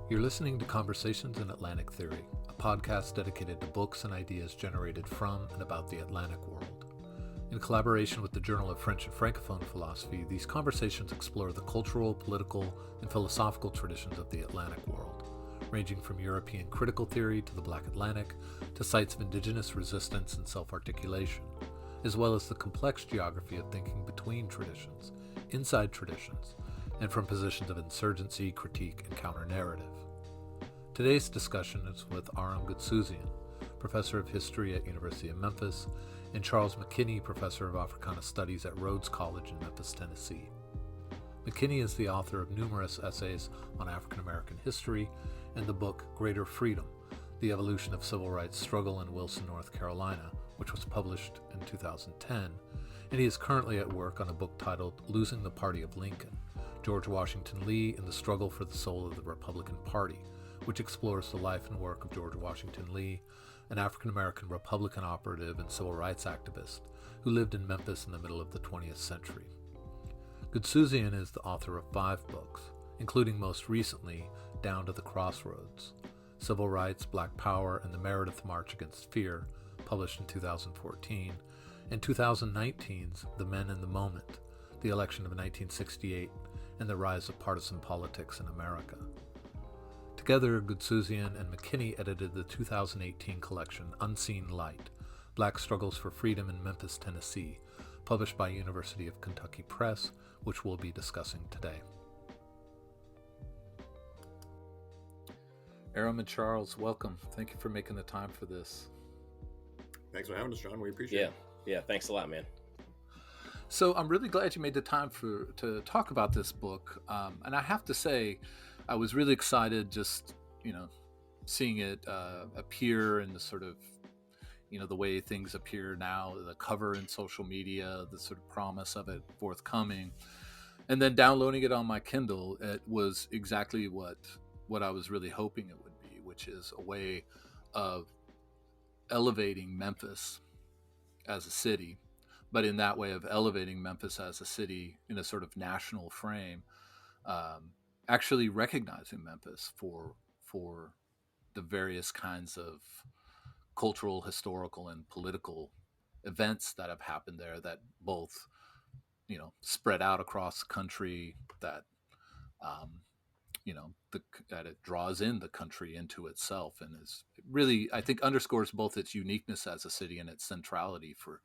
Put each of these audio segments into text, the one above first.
You're listening to Conversations in Atlantic Theory, a podcast dedicated to books and ideas generated from and about the Atlantic world. In collaboration with the Journal of French and Francophone Philosophy, these conversations explore the cultural, political, and philosophical traditions of the Atlantic world, ranging from European critical theory to the Black Atlantic to sites of indigenous resistance and self-articulation, as well as the complex geography of thinking between traditions, inside traditions, and from positions of insurgency, critique, and counter-narrative. Today's discussion is with Aram Goudsouzian, professor of history at University of Memphis, and Charles McKinney, professor of Africana Studies at Rhodes College in Memphis, Tennessee. McKinney is the author of numerous essays on African American history and the book Greater Freedom, The Evolution of Civil Rights Struggle in Wilson, North Carolina, which was published in 2010, and he is currently at work on a book titled Losing the Party of Lincoln, George Washington Lee and the Struggle for the Soul of the Republican Party, which explores the life and work of George Washington Lee, an African-American Republican operative and civil rights activist who lived in Memphis in the middle of the 20th century. Goudsouzian is the author of 5 books, including most recently Down to the Crossroads, Civil Rights, Black Power, and the Meredith March Against Fear, published in 2014, and 2019's The Men in the Moment, the election of 1968, and the rise of partisan politics in America. Together, Goudsouzian and McKinney edited the 2018 collection Unseen Light, Black Struggles for Freedom in Memphis, Tennessee, published by University of Kentucky Press, which we'll be discussing today. Aram and Charles, welcome. Thank you for making the time for this. Thanks for having us, John. We appreciate it. Yeah, thanks a lot, man. So I'm really glad you made the time to talk about this book. And I have to say, I was really excited just, seeing it appear in the sort of, the way things appear now, the cover in social media, the sort of promise of it forthcoming. And then downloading it on my Kindle, it was exactly what I was really hoping it would be, which is a way of elevating Memphis as a city, but in that way of elevating Memphis as a city in a sort of national frame, actually recognizing Memphis for the various kinds of cultural, historical, and political events that have happened there that both, spread out across the country, that, that it draws in the country into itself and is really, I think, underscores both its uniqueness as a city and its centrality for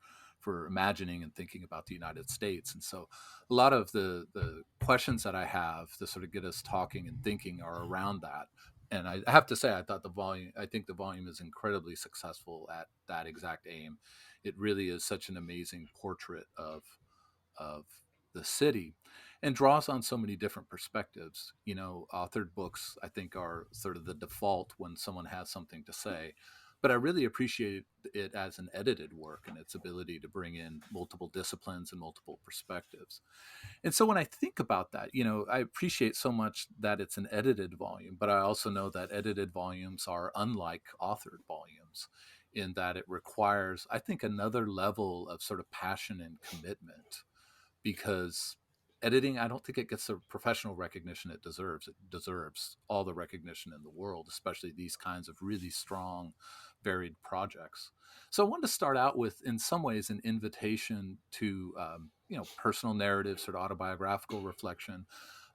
imagining and thinking about the United States. And so a lot of the questions that I have to sort of get us talking and thinking are around that. And I have to say, I think the volume is incredibly successful at that exact aim. It really is such an amazing portrait of the city and draws on so many different perspectives. Authored books, I think, are sort of the default when someone has something to say. But I really appreciate it as an edited work and its ability to bring in multiple disciplines and multiple perspectives. And so when I think about that, I appreciate so much that it's an edited volume, but I also know that edited volumes are unlike authored volumes in that it requires, I think, another level of sort of passion and commitment, because editing, I don't think it gets the professional recognition it deserves. It deserves all the recognition in the world, especially these kinds of really strong, varied projects. So I wanted to start out with, in some ways, an invitation to, personal narrative, sort of autobiographical reflection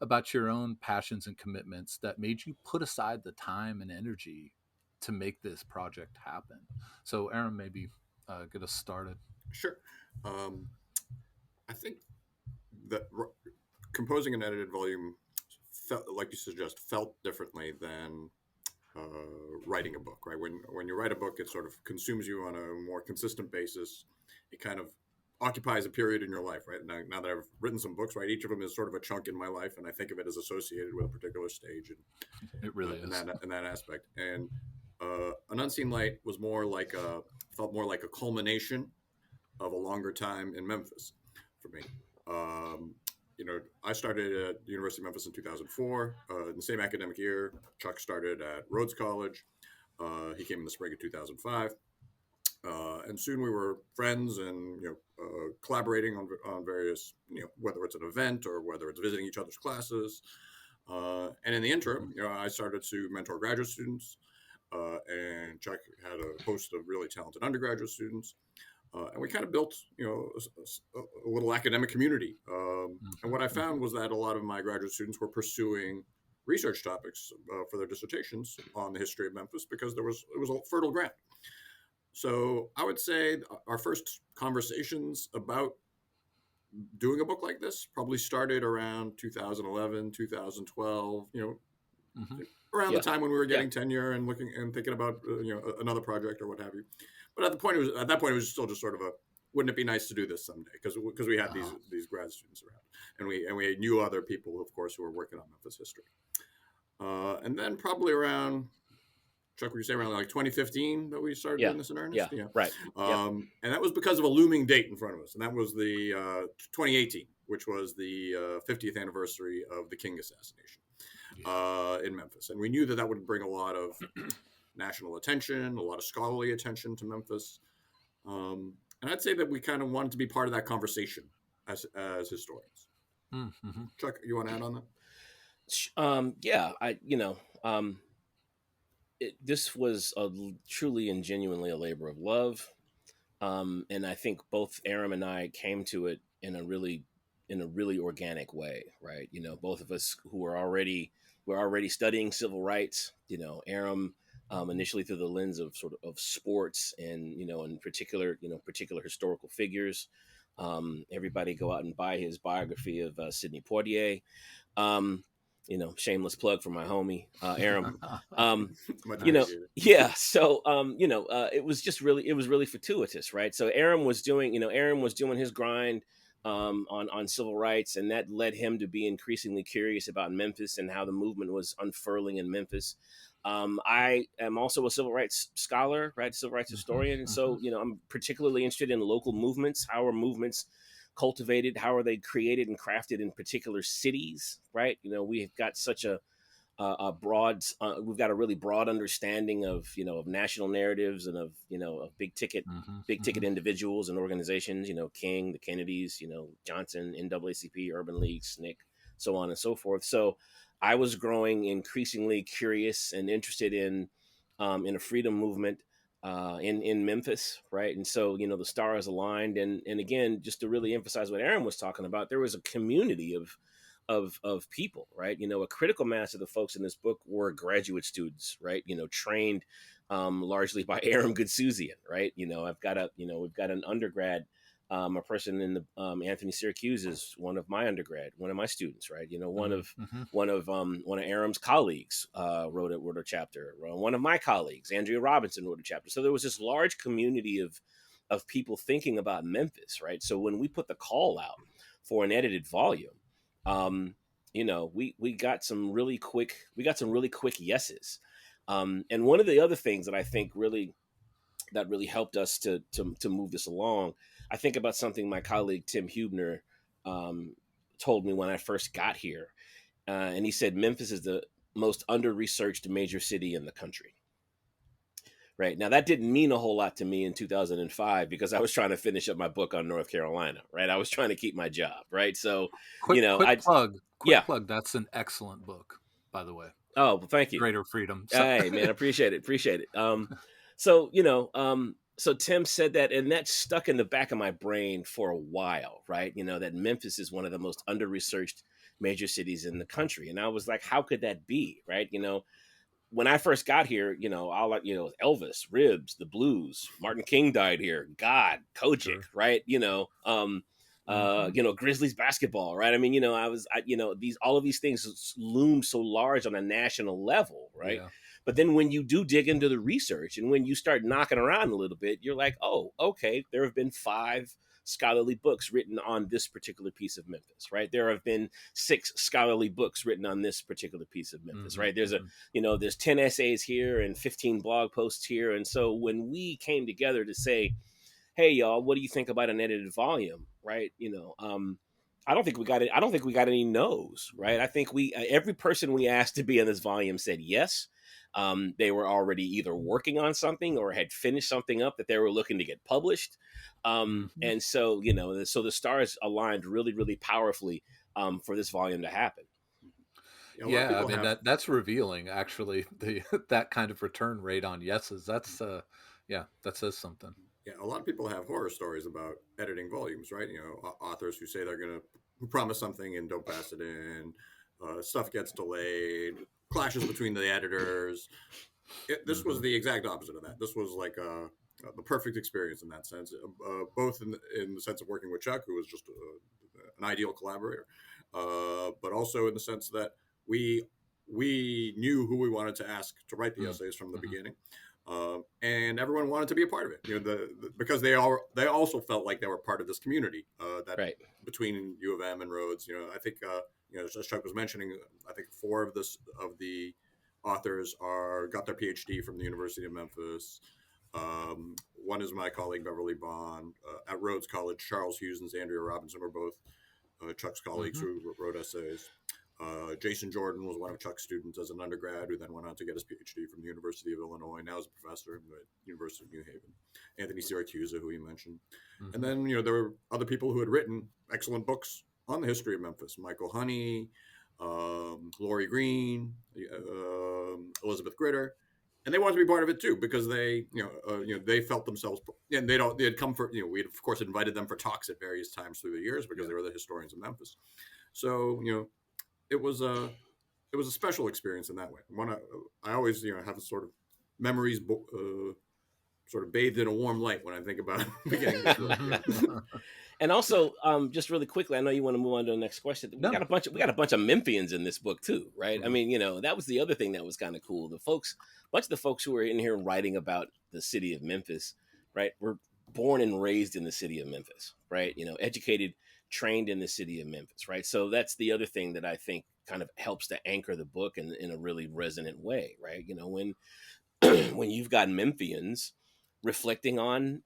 about your own passions and commitments that made you put aside the time and energy to make this project happen. So Aram, maybe get us started. Sure. I think that composing an edited volume, like you suggest, felt differently than writing a book, right? When you write a book, it sort of consumes you on a more consistent basis. It kind of occupies a period in your life, right? Now that I've written some books, right, each of them is sort of a chunk in my life, and I think of it as associated with a particular stage. And it really is in that aspect. And An Unseen Light was felt more like a culmination of a longer time in Memphis for me. I started at the University of Memphis in 2004. In the same academic year, Chuck started at Rhodes College. He came in the spring of 2005. And soon we were friends and, collaborating on various, whether it's an event or whether it's visiting each other's classes. And in the interim, I started to mentor graduate students, and Chuck had a host of really talented undergraduate students. And we kind of built, a little academic community. And what I found was that a lot of my graduate students were pursuing research topics for their dissertations on the history of Memphis because it was a fertile ground. So I would say our first conversations about doing a book like this probably started around 2011, 2012, around the time when we were getting tenure and looking and thinking about another project or what have you. But at that point it was still just sort of wouldn't it be nice to do this someday? Because we had these grad students around, and we knew other people, of course, who were working on Memphis history. And then probably around, Chuck, would you say around like 2015 that we started doing this in earnest? Yeah. Right. And that was because of a looming date in front of us, and that was the 2018, which was the 50th anniversary of the King assassination in Memphis. And we knew that would bring a lot of national attention, a lot of scholarly attention to Memphis. And I'd say that we kind of wanted to be part of that conversation as historians. Mm-hmm. Chuck, you want to add on that? This was truly and genuinely a labor of love. And I think both Aram and I came to it in a really organic way, right? Both of us who were already studying civil rights, Aram initially through the lens of sort of sports and, in particular historical figures. Everybody go out and buy his biography of Sidney Poitier. Shameless plug for my homie, Aram. So, it was really fortuitous, right? So Aram was doing his grind on civil rights, and that led him to be increasingly curious about Memphiss and how the movement was unfurling in Memphis. I am also a civil rights scholar, right? Civil rights historian. And so, I'm particularly interested in local movements. How are movements cultivated? How are they created and crafted in particular cities, right? We've got such a broad, we've got a really broad understanding of national narratives and of big ticket individuals and organizations. King, the Kennedys, Johnson, NAACP, Urban League, SNCC, so on and so forth. So I was growing increasingly curious and interested in a freedom movement in Memphis, right? And so, the stars aligned. And again, just to really emphasize what Aram was talking about, there was a community of people, right? A critical mass of the folks in this book were graduate students, right? Trained largely by Aram Goudsouzian, right? We've got an undergrad, a person in the Anthony Syracuse is one of my students, right? One of Aram's colleagues wrote a chapter. One of my colleagues, Andrea Robinson, wrote a chapter. So there was this large community of people thinking about Memphiss, right? So when we put the call out for an edited volume, we got some really quick yeses. And one of the other things that I think really helped us to move this along, I think about something my colleague Tim Hubner told me when I first got here. And he said, Memphis is the most under-researched major city in the country. Right. Now, that didn't mean a whole lot to me in 2005 because I was trying to finish up my book on North Carolina. Right. I was trying to keep my job. Right. So, quick plug. That's an excellent book, by the way. Oh, well, thank you. Greater Freedom. Hey, man, appreciate it. So Tim said that, and that stuck in the back of my brain for a while, right? That Memphis is one of the most under-researched major cities in the country. And I was like, how could that be, right? When I first got here, Elvis, Ribs, the Blues, Martin King died here, God, Kojic, sure. Right? Grizzlies basketball, right? I mean, all of these things loom so large on a national level, right? Yeah. But then when you do dig into the research and when you start knocking around a little bit, you're like, oh, okay, there have been 5 scholarly books written on this particular piece of Memphis, right? There have been 6 scholarly books written on this particular piece of Memphis, right? There's there's 10 essays here and 15 blog posts here. And so when we came together to say, hey, y'all, what do you think about an edited volume, right? I don't think we got it. I don't think we got any no's, right? I think every person we asked to be in this volume said yes. They were already either working on something or had finished something up that they were looking to get published. And so, so the stars aligned really, really powerfully for this volume to happen. Yeah, a lot of Yeah, I people mean have. that's revealing actually the that kind of return rate on yeses. That's yeah, that says something. Yeah, a lot of people have horror stories about editing volumes, right? Authors who say they're going to who promise something and don't pass it in. Stuff gets delayed. Clashes between the editors. This was Hmm. the exact opposite of that. This was like the perfect experience in that sense, both in the sense of working with Chuck, who was just an ideal collaborator, but also in the sense that we we knew who we wanted to ask to write the essays from the Hmm. beginning, and everyone wanted to be a part of it. Because they also felt like they were part of this community that Right. between U of M and Rhodes. I think as Chuck was mentioning, I think four of the authors got their PhD from the University of Memphis. One is my colleague Beverly Bond at Rhodes College. Charles Hughes and Andrea Robinson were both Chuck's colleagues Hmm. who wrote essays. Jason Jordan was one of Chuck's students as an undergrad, who then went on to get his PhD from the University of Illinois. Now is a professor at the University of New Haven. Anthony Syracuse, who he mentioned, and Hmm. then there were other people who had written excellent books on the history of Memphis. Michael Honey, Laurie Green, Elizabeth Gritter, and they wanted to be part of it too because they felt themselves, and they had come for we had of course invited them for talks at various times through the years because Yeah. they were the historians of Memphis. So it was a special experience in that way. I always have a sort of memories sort of bathed in a warm light when I think about beginning this work. Yeah. And also, just really quickly, I know you want to move on to the next question. No. We got a bunch of Memphians in this book too, right? I Mhm. mean, that was the other thing that was kind of cool. Bunch of the folks who were in here writing about the city of Memphis, right, were born and raised in the city of Memphis, right? Educated, trained in the city of Memphis, right? So that's the other thing that I think kind of helps to anchor the book in a really resonant way, right? When when you've got Memphians reflecting on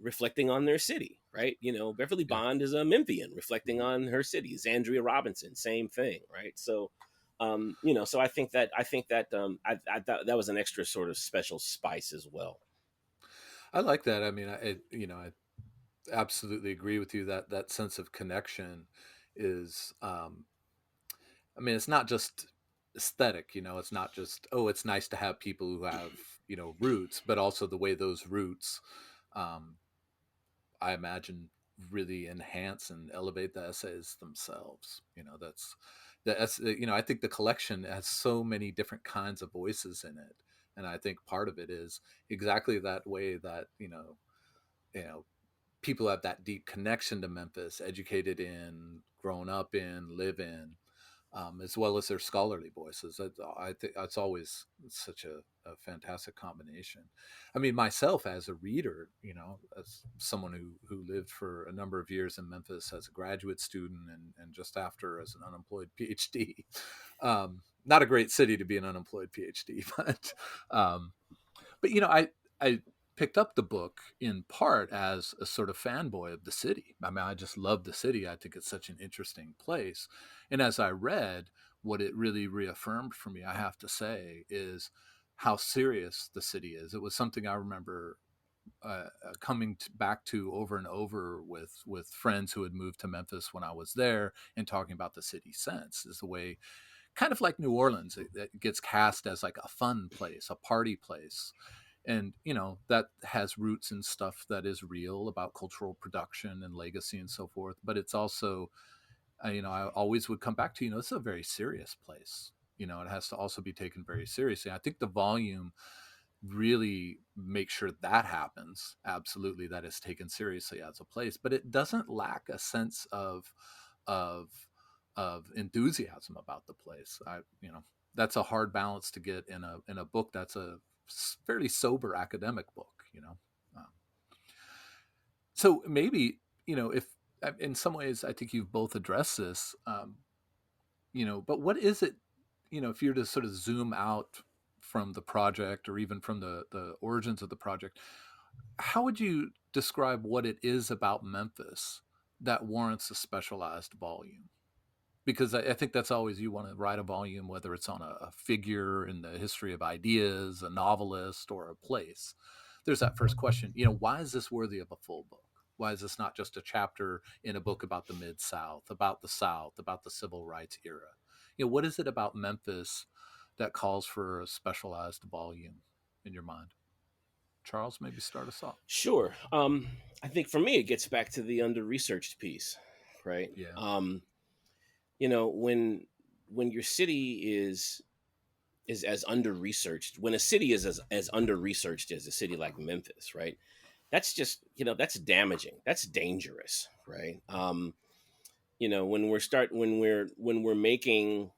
their city, right? Beverly Yeah. Bond is a Memphian reflecting Mhm. on her city. Zandria Robinson, same thing, right? So I thought that was an extra sort of special spice as well. I like that. I mean, I absolutely agree with you that that sense of connection is I mean, it's not just aesthetic, it's not just, oh, it's nice to have people who have, roots, but also the way those roots, um, I imagine, really enhance and elevate the essays themselves. I think the collection has so many different kinds of voices in it. And I think part of it is exactly that way that, you know, people have that deep connection to Memphis, educated in, grown up in, live in, as well as their scholarly voices. I think that's always such a fantastic combination. I mean, myself as a reader, as someone who lived for a number of years in Memphis as a graduate student and just after as an unemployed PhD, not a great city to be an unemployed PhD, um, but I picked up the book in part as a sort of fanboy of the city. I mean, I just love the city. I think it's such an interesting place. And as I read, what it really reaffirmed for me, I have to say, is how serious the city is. It was something I remember coming back to over and over with friends who had moved to Memphis when I was there and talking about the city sense is the way, kind of like New Orleans, it gets cast as like a fun place, a party place. And that has roots in stuff that is real about cultural production and legacy and so forth, but it's also I always would come back to this is a very serious place. It has to also be taken very seriously. I think the volume really makes sure that happens, absolutely, that is taken seriously as a place, but it doesn't lack a sense of enthusiasm about the place. That's a hard balance to get in a book that's a fairly sober academic book. Um, so maybe if in some ways I think you've both addressed this, but what is it, if you were to sort of zoom out from the project or even from the origins of the project, how would you describe what it is about Memphis that warrants a specialized volume? Because I think that's always, you want to write a volume, whether it's on a figure in the history of ideas, a novelist, or a place. There's that first question, why is this worthy of a full book? Why is this not just a chapter in a book about the Mid-South, about the South, about the civil rights era? what is it about Memphis that calls for a specialized volume in your mind? Charles, maybe start us off. Sure. I think for me, it gets back to the under-researched piece, right? Yeah. When your city is as under-researched, when a city is as under-researched as a city like Memphis, right? That's just, that's damaging. That's dangerous, right? When we're making,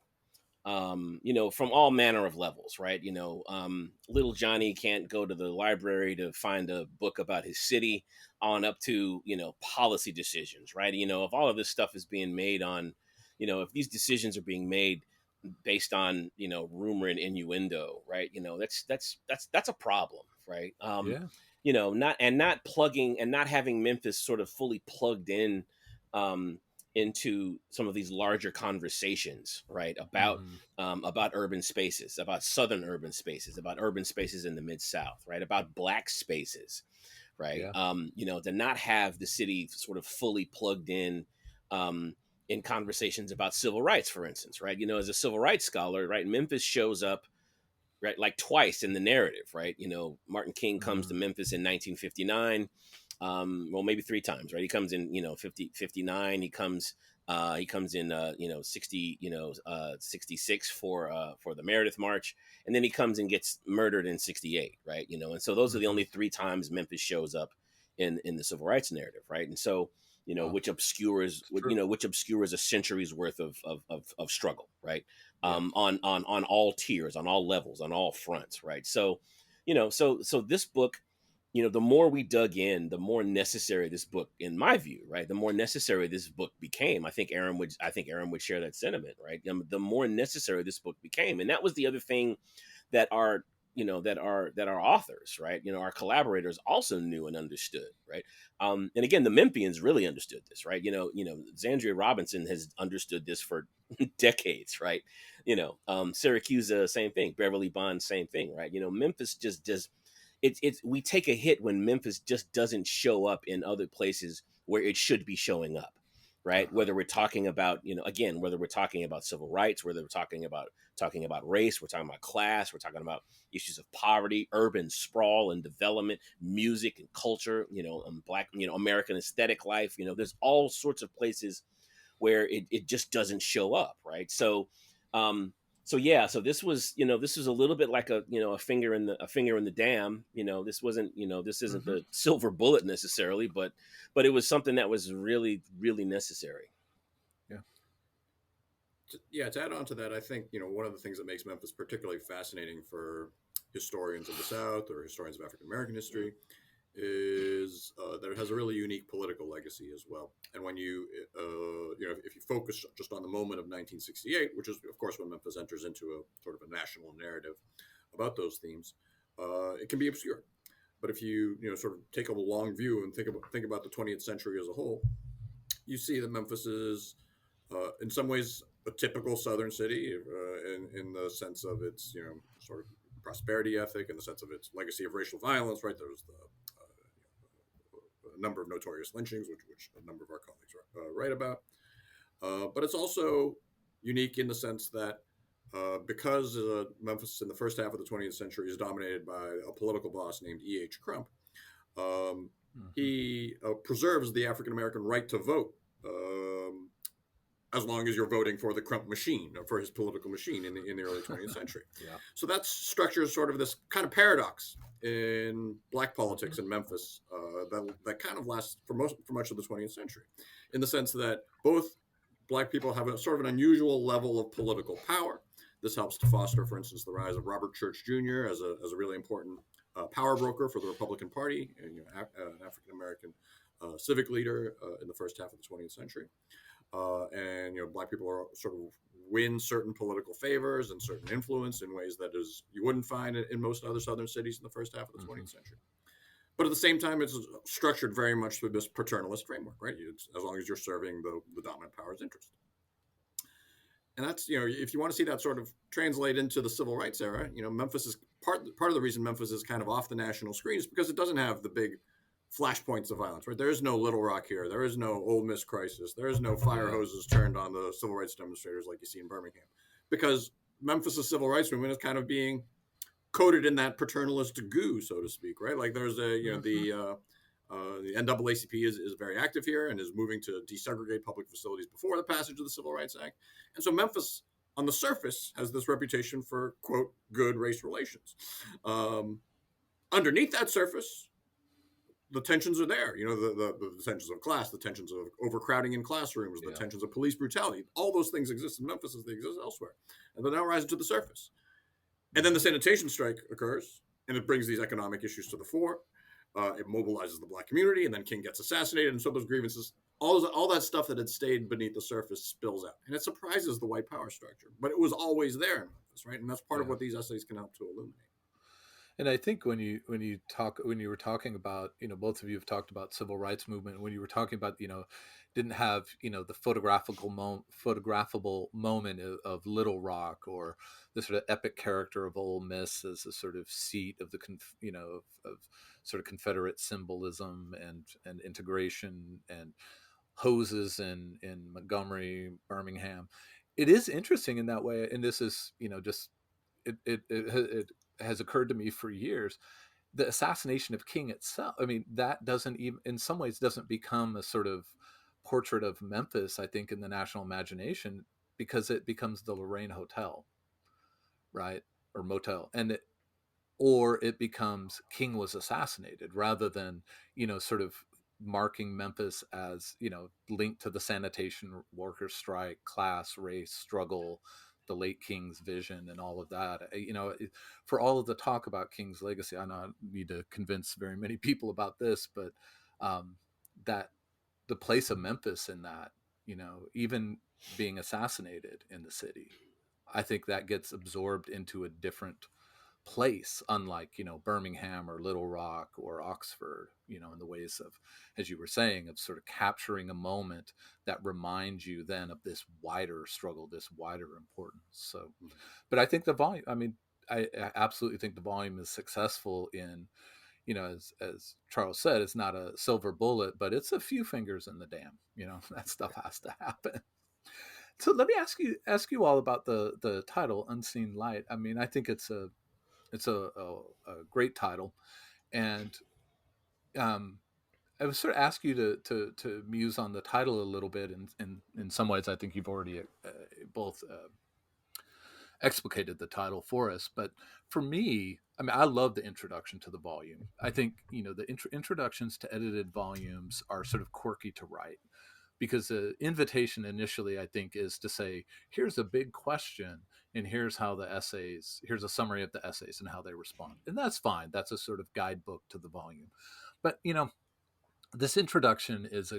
from all manner of levels, right? Little Johnny can't go to the library to find a book about his city, on up to, policy decisions, right? If all of this stuff is being made on, if these decisions are being made based on, rumor and innuendo, right? That's a problem, right? Not plugging and not having Memphis sort of fully plugged in, into some of these larger conversations, right? About urban spaces, about Southern urban spaces, about urban spaces in the Mid-South, right? About Black spaces, right? Yeah. To not have the city sort of fully plugged in conversations about civil rights, for instance, right? As a civil rights scholar, right? Memphiss shows up, right, like twice in the narrative, right? Martin King comes to Memphis in 1959. Well, maybe three times, right? He comes in, 59. He comes in, 60, 66 for the Meredith March. And then he comes and gets murdered in 68, right? And so those are the only three times Memphiss shows up in the civil rights narrative, right? And so, which obscures a century's worth of struggle, right? On all tiers, on all levels, on all fronts, right? So, so this book, the more we dug in, the more necessary this book, in my view, right? The more necessary this book became. I think Aram would share that sentiment, right? The more necessary this book became, and that was the other thing that our authors, right? Our collaborators also knew and understood, right? And again, the Memphians really understood this, right? Zandria Robinson has understood this for decades, right? Syracuse, same thing. Beverly Bond, same thing, right? Memphiss just does. We take a hit when Memphiss just doesn't show up in other places where it should be showing up, right? Whether we're talking about, whether we're talking about civil rights, whether we're talking about race, we're talking about class, we're talking about issues of poverty, urban sprawl and development, music and culture, Black, American aesthetic life, there's all sorts of places where it just doesn't show up, right? So this was a little bit like a finger in the dam. This wasn't, this isn't the silver bullet necessarily, but it was something that was really, really necessary. To add on to that, I think one of the things that makes Memphiss particularly fascinating for historians of the South or historians of African American history is that it has a really unique political legacy as well. And when you if you focus just on the moment of 1968, which is of course when Memphiss enters into a sort of a national narrative about those themes, it can be obscure. But if you sort of take a long view and think about the 20th century as a whole, you see that Memphiss is in some ways a typical Southern city in the sense of its sort of prosperity ethic, in the sense of its legacy of racial violence. Right, there was a number of notorious lynchings, which a number of our colleagues write about. But it's also unique in the sense that because Memphiss in the first half of the 20th century is dominated by a political boss named E.H. Crump, he preserves the African American right to vote as long as you're voting for the Crump machine, or for his political machine in the early 20th century. So that structures sort of this kind of paradox in Black politics in Memphis that kind of lasts for much of the 20th century, in the sense that both Black people have a sort of an unusual level of political power. This helps to foster, for instance, the rise of Robert Church Jr. as a really important power broker for the Republican Party, and, an African American civic leader in the first half of the 20th century. And Black people are sort of win certain political favors and certain influence in ways that you wouldn't find in most other Southern cities in the first half of the 20th century. But at the same time, it's structured very much through this paternalist framework, right? As long as you're serving the dominant power's interest. And that's, if you want to see that sort of translate into the civil rights era, Memphiss is part of the reason Memphiss is kind of off the national screen is because it doesn't have the big flashpoints of violence, right? There is no Little Rock here. There is no Ole Miss crisis. There is no fire hoses turned on the civil rights demonstrators like you see in Birmingham. because Memphis' civil rights movement is kind of being coated in that paternalist goo, so to speak, right? Like there's the NAACP is very active here and is moving to desegregate public facilities before the passage of the Civil Rights Act. And so Memphis, on the surface, has this reputation for, quote, good race relations. Underneath that surface, the tensions are there. The tensions of class, the tensions of overcrowding in classrooms, the tensions of police brutality. All those things exist in Memphis as they exist elsewhere. And they're now rising to the surface. And then the sanitation strike occurs, and it brings these economic issues to the fore. It mobilizes the black community, and then King gets assassinated, and so those grievances, all that stuff that had stayed beneath the surface spills out. And it surprises the white power structure, but it was always there in Memphis, right? And that's part of what these essays can help to illuminate. And I think when you were talking about, both of you have talked about civil rights movement, when you were talking about, didn't have, the photographable moment of Little Rock, or the sort of epic character of Ole Miss as a sort of seat of the, of sort of Confederate symbolism and integration, and hoses in Montgomery, Birmingham. It is interesting in that way. And this is, just, it has occurred to me for years. The assassination of King itself, I mean, that doesn't even, in some ways, doesn't become a sort of portrait of Memphis, I think, in the national imagination, because it becomes the Lorraine Hotel, right? Or motel. Or it becomes King was assassinated, rather than, sort of marking Memphis as, linked to the sanitation workers strike, class, race, struggle, the late King's vision, and all of that. For all of the talk about King's legacy, I don't need to convince very many people about this, but that the place of Memphis in that, even being assassinated in the city, I think that gets absorbed into a different place, unlike, Birmingham or Little Rock or Oxford, in the ways of, as you were saying, of sort of capturing a moment that reminds you then of this wider struggle, this wider importance. So, but I think the volume, I absolutely think the volume is successful in, as Charles said, it's not a silver bullet, but it's a few fingers in the dam. That stuff has to happen. So let me ask you all about the title, Unseen Light. I mean, I think it's a great title, and I would sort of ask you to muse on the title a little bit. And in some ways, I think you've already both explicated the title for us. But for me, I love the introduction to the volume. I think the introductions to edited volumes are sort of quirky to write, because the invitation initially, I think, is to say, here's a big question, and here's a summary of the essays and how they respond. And that's fine. That's a sort of guidebook to the volume. But, this introduction is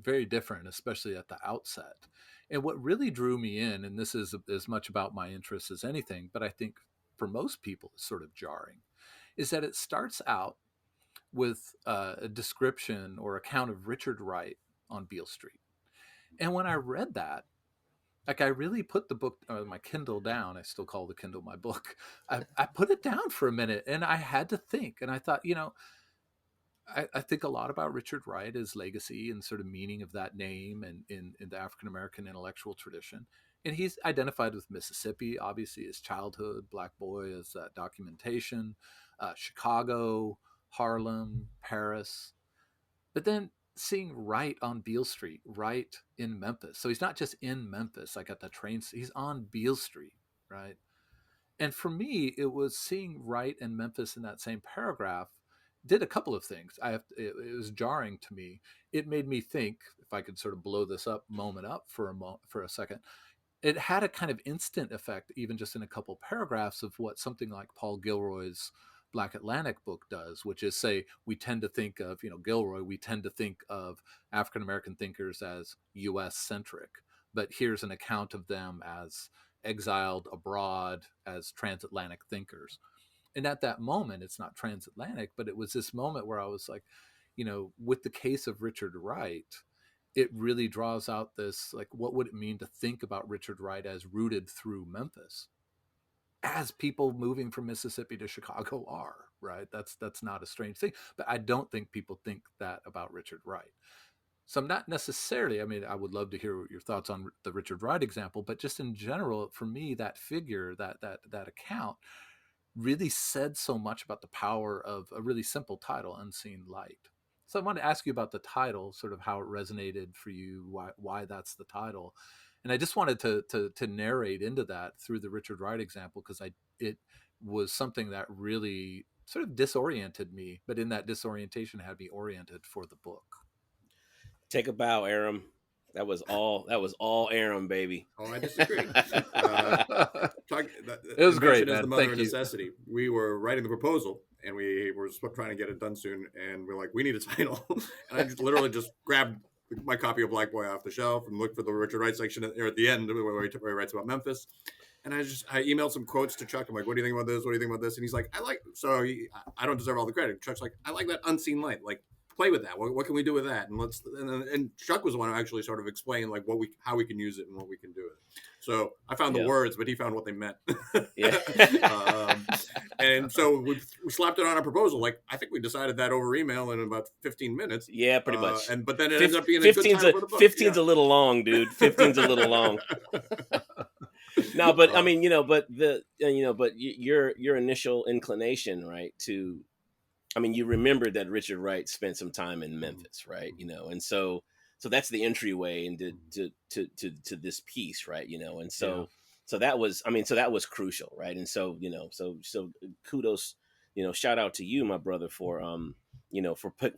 very different, especially at the outset. And what really drew me in, and this is as much about my interest as anything, but I think for most people it's sort of jarring, is that it starts out with a description or account of Richard Wright on Beale Street. And when I read that, like, I really put the book, my Kindle, down. I still call the Kindle my book. I put it down for a minute, and I had to think. And I thought, I think a lot about Richard Wright, his legacy and sort of meaning of that name, and in the African American intellectual tradition. And he's identified with Mississippi, obviously, his childhood, Black Boy, as documentation, Chicago, Harlem, Paris. But then seeing Wright on Beale Street, Wright in Memphis. So he's not just in Memphis, like at the train, he's on Beale Street, right? And for me, it was seeing Wright and Memphis in that same paragraph did a couple of things. It was jarring to me. It made me think, if I could sort of blow this moment up for a second, it had a kind of instant effect, even just in a couple paragraphs, of what something like Paul Gilroy's Black Atlantic book does, which is say, we tend to think of, Gilroy, we tend to think of African American thinkers as US centric, but here's an account of them as exiled abroad, as transatlantic thinkers. And at that moment, it's not transatlantic, but it was this moment where I was like, with the case of Richard Wright, it really draws out this, like, what would it mean to think about Richard Wright as rooted through Memphis, as people moving from Mississippi to Chicago are, right? That's not a strange thing, but I don't think people think that about Richard Wright. So I'm not necessarily, I mean, I would love to hear your thoughts on the Richard Wright example, but just in general, for me, that figure, that account really said so much about the power of a really simple title, Unseen Light. So I want to ask you about the title, sort of how it resonated for you, why that's the title. And I just wanted to narrate into that through the Richard Wright example, because it was something that really sort of disoriented me, but in that disorientation had me oriented for the book. Take a bow, Aram. That was all Aram, baby. Oh, I disagree. It was great, man. Is the mother Thank of you. necessity. We were writing the proposal, and we were trying to get it done soon, and we're like, we need a title. And I literally just grabbed my copy of Black Boy off the shelf and looked for the Richard Wright section at the end where he writes about Memphiss. And I emailed some quotes to Chuck. I'm like, what do you think about this? What do you think about this? And he's like, I don't deserve all the credit. Chuck's like, I like that unseen light. Like, play with that. What can we do with that? And Chuck was the one who actually sort of explained like how we can use it and what we can do with it. So I found the words, but he found what they meant. Yeah. And so we slapped it on a proposal. Like, I think we decided that over email in about 15 minutes. Yeah, pretty much. But then it ended up being a good time for the book. 15's a little long, dude. 15's a little long. No, but I mean, but your initial inclination, right, I mean, you remembered that Richard Wright spent some time in Memphis, right? And so that's the entryway into to this piece, right? And so that was crucial, right? And so so kudos, shout out to you, my brother, for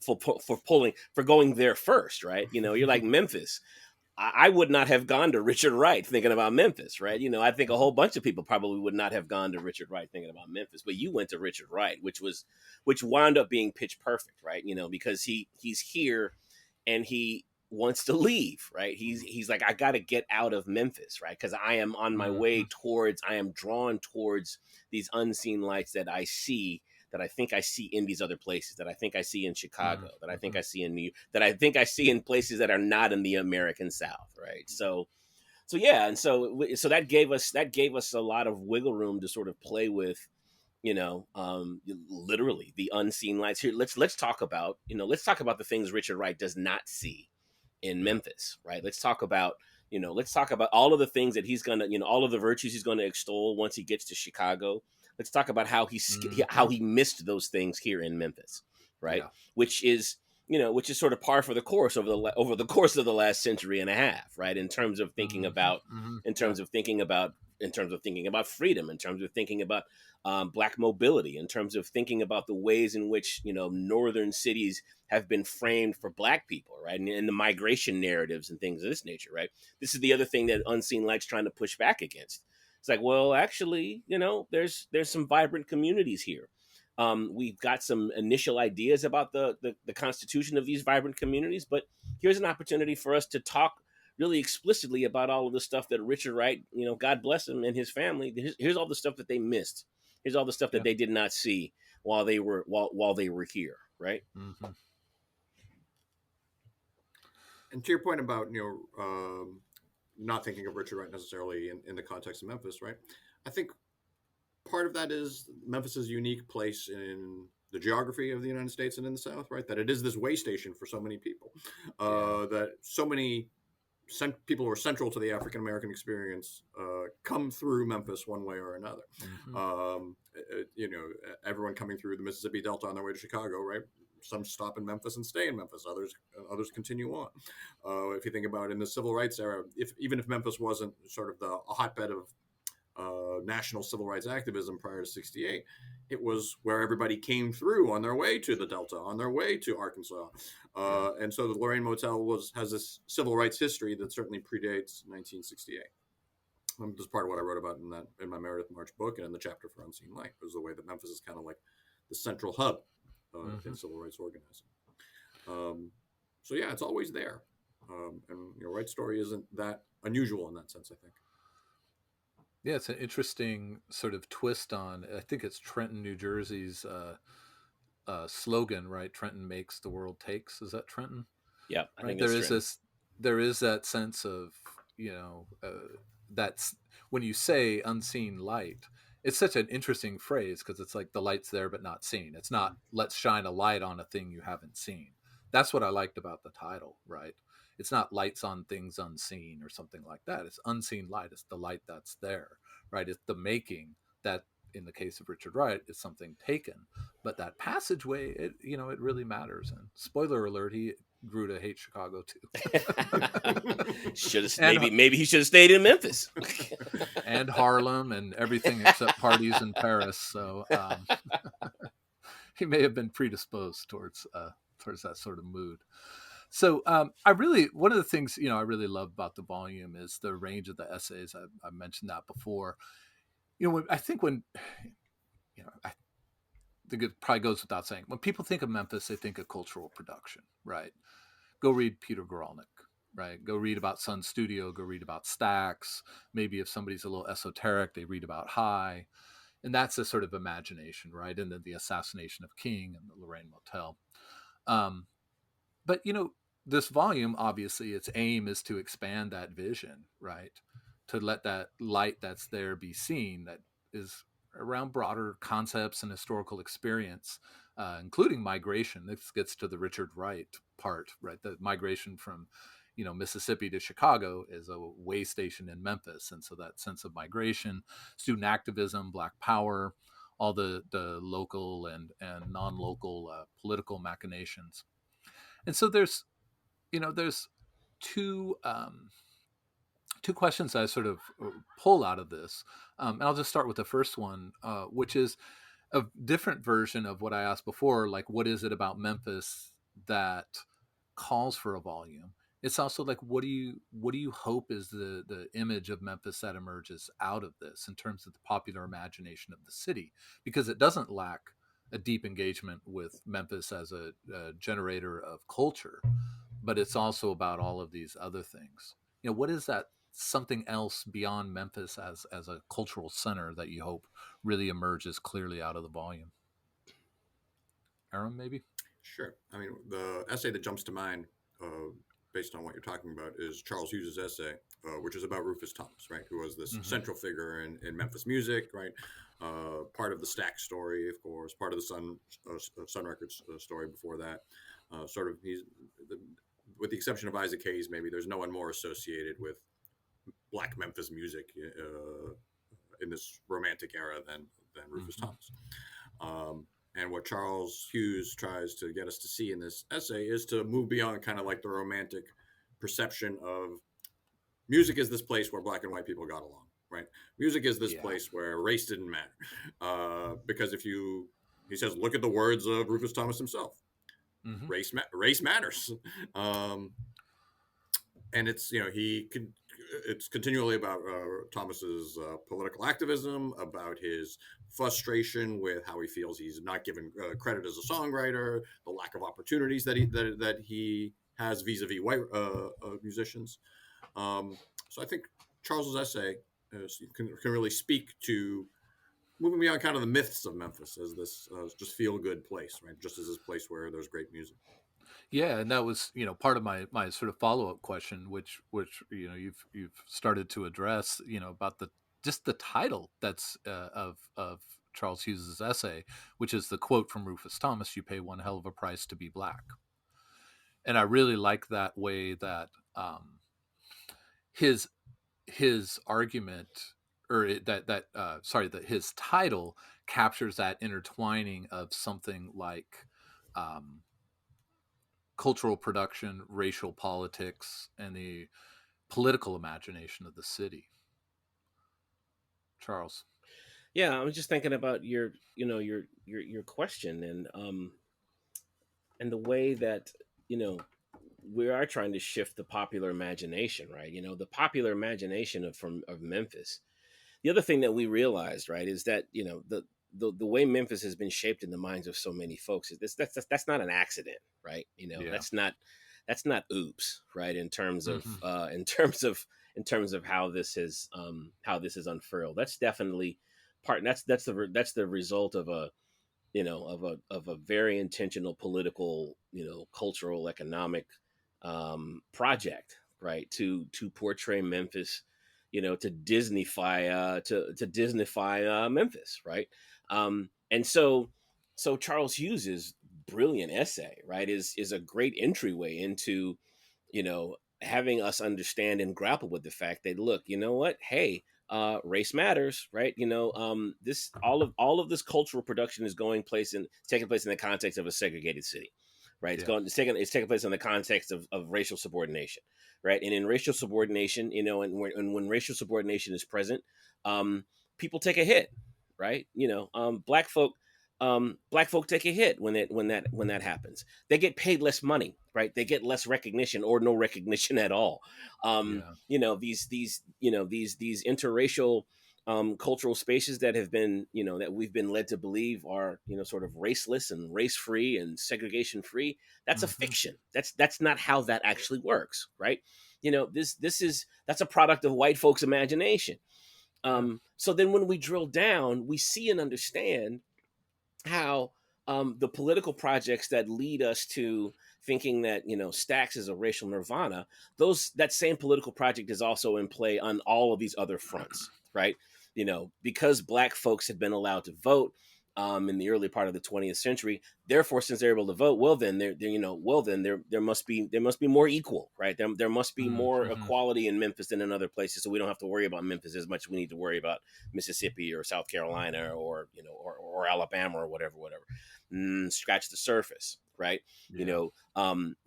for going there first, right? You're like Memphiss. I would not have gone to Richard Wright thinking about Memphiss, right? I think a whole bunch of people probably would not have gone to Richard Wright thinking about Memphiss, but you went to Richard Wright, which wound up being pitch perfect, right? Because he's here and he wants to leave, right? He's like, I got to get out of Memphiss, right? Because I am on my way I am drawn towards these unseen lights that I see, that I think I see in these other places, that I think I see in Chicago, that I think I see in New York, that I think I see in places that are not in the American South, right? So yeah, and so that gave us a lot of wiggle room to sort of play with, literally the unseen lights here. Let's talk about the things Richard Wright does not see in Memphiss, right? Let's talk about all of the things that he's gonna, all of the virtues he's gonna extol once he gets to Chicago. Let's talk about how he missed those things here in Memphiss, right? Yeah. Which is sort of par for the course over the course of the last century and a half, right? In terms of thinking about, in terms of thinking about freedom, in terms of thinking about Black mobility, in terms of thinking about the ways in which northern cities have been framed for Black people, right? And the migration narratives and things of this nature, right? This is the other thing that Unseen Light's trying to push back against. It's like, well, actually, there's some vibrant communities here. We've got some initial ideas about the constitution of these vibrant communities, but here's an opportunity for us to talk really explicitly about all of the stuff that Richard Wright, God bless him and his family. Here's all the stuff that they missed. Here's all the stuff that they did not see while they were here, right? Mm-hmm. And to your point about not thinking of Richard Wright necessarily in the context of Memphiss, right? I think part of that is Memphiss's unique place in the geography of the United States and in the South, right? That it is this way station for so many people, that so many people who are central to the African American experience come through Memphiss one way or another. Mm-hmm. Everyone coming through the Mississippi Delta on their way to Chicago, right? Some stop in Memphiss and stay in Memphiss. Others continue on. If you think about it, in the civil rights era, even if Memphiss wasn't sort of a hotbed of national civil rights activism prior to '68, it was where everybody came through on their way to the Delta, on their way to Arkansas. And so the Lorraine Motel has this civil rights history that certainly predates 1968. This is part of what I wrote about in my Meredith March book and in the chapter for Unseen Light. It was the way that Memphiss is kind of like the central hub in civil rights organizing. So yeah, it's always there. And Wright's story isn't that unusual in that sense, I think. Yeah, it's an interesting sort of twist on, I think it's Trenton, New Jersey's slogan, right? Trenton makes, the world takes. Is that Trenton? Yeah, I think there is that sense of, that's when you say unseen light, it's such an interesting phrase because it's like the light's there but not seen. It's not let's shine a light on a thing you haven't seen. That's what I liked about the title, right? It's not lights on things unseen or something like that. It's unseen light. It's the light that's there, right? It's the making that, in the case of Richard Wright, is something taken. But that passageway, it really matters. And spoiler alert, he grew to hate Chicago too. Should have And maybe he should have stayed in Memphis. and Harlem and everything except parties in Paris. So he may have been predisposed towards that sort of mood. So one of the things I really love about the volume is the range of the essays. I mentioned that before. I think it probably goes without saying, when people think of Memphiss, they think of cultural production, right? Go read Peter Guralnick, right? Go read about Sun Studio. Go read about Stax. Maybe if somebody's a little esoteric, they read about High. And that's a sort of imagination, right? And then the assassination of King and the Lorraine Motel. But, this volume, obviously, its aim is to expand that vision, right? To let that light that's there be seen, that is around broader concepts and historical experience, including migration. This gets to the Richard Wright part, right? The migration from, Mississippi to Chicago is a way station in Memphis. And so that sense of migration, student activism, Black Power, all the local and non-local political machinations. And so there's two questions I sort of pull out of this. And I'll just start with the first one, which is a different version of what I asked before. Like, what is it about Memphiss that calls for a volume? It's also like, what do you hope is the image of Memphiss that emerges out of this in terms of the popular imagination of the city? Because it doesn't lack a deep engagement with Memphiss as a generator of culture, but it's also about all of these other things. What is that something else beyond Memphiss as a cultural center that you hope really emerges clearly out of the volume? Aram, maybe? Sure. I mean, the essay that jumps to mind, based on what you're talking about, is Charles Hughes' essay, which is about Rufus Thomas, right, who was this central figure in Memphis music, right? Part of the Stax story, of course, part of the Sun Records story before that. With the exception of Isaac Hayes, maybe there's no one more associated with Black Memphis music in this romantic era than Rufus Thomas. And what Charles Hughes tries to get us to see in this essay is to move beyond kind of like the romantic perception of music is this place where Black and white people got along, right? Music is this place where race didn't matter. Because he says, look at the words of Rufus Thomas himself. Race matters. And it's, it's continually about Thomas's political activism, about his frustration with how he feels he's not given credit as a songwriter, the lack of opportunities that he has vis-a-vis white musicians. So I think Charles's essay can really speak to moving beyond kind of the myths of Memphis as this just feel-good place, right? Just as this place where there's great music. Yeah, and that was part of my sort of follow-up question, which you've started to address, about the title that's of Charles Hughes' essay, which is the quote from Rufus Thomas: "You pay one hell of a price to be Black." And I really like that way that his argument, or that his title captures that intertwining of something like cultural production, racial politics, and the political imagination of the city. Charles. Yeah, I was just thinking about your question and the way that we are trying to shift the popular imagination, right? The popular imagination of Memphiss. The other thing that we realized, right, is that the way Memphiss has been shaped in the minds of so many folks is that's not an accident, right? That's not oops, right? In terms of how this is unfurled. That's definitely that's the result of a very intentional political, cultural, economic project, right? To portray Memphiss, to Disneyfy Memphiss, right? And so Charles Hughes' brilliant essay, right, is a great entryway into, having us understand and grapple with the fact that, look, you know what, hey, race matters, right? This all of this cultural production is taking place in the context of a segregated city, right? Yeah. It's taking place in the context of racial subordination, right? And in racial subordination, and when racial subordination is present, people take a hit, right? Black folk take a hit when that happens. They get paid less money, right? They get less recognition or no recognition at all. Yeah. These interracial cultural spaces that have been, that we've been led to believe are, sort of raceless and race free and segregation free. That's a fiction. That's not how that actually works, right? That's a product of white folks' imagination. So then when we drill down, we see and understand how the political projects that lead us to thinking that Stax is a racial nirvana, that same political project is also in play on all of these other fronts, right? Because Black folks had been allowed to vote in the early part of the 20th century. Therefore, since they're able to vote, well then there must be more equal, right? There must be more equality in Memphis than in other places, so we don't have to worry about Memphis as much as we need to worry about Mississippi or South Carolina or Alabama or whatever. Scratch the surface, right? Yeah.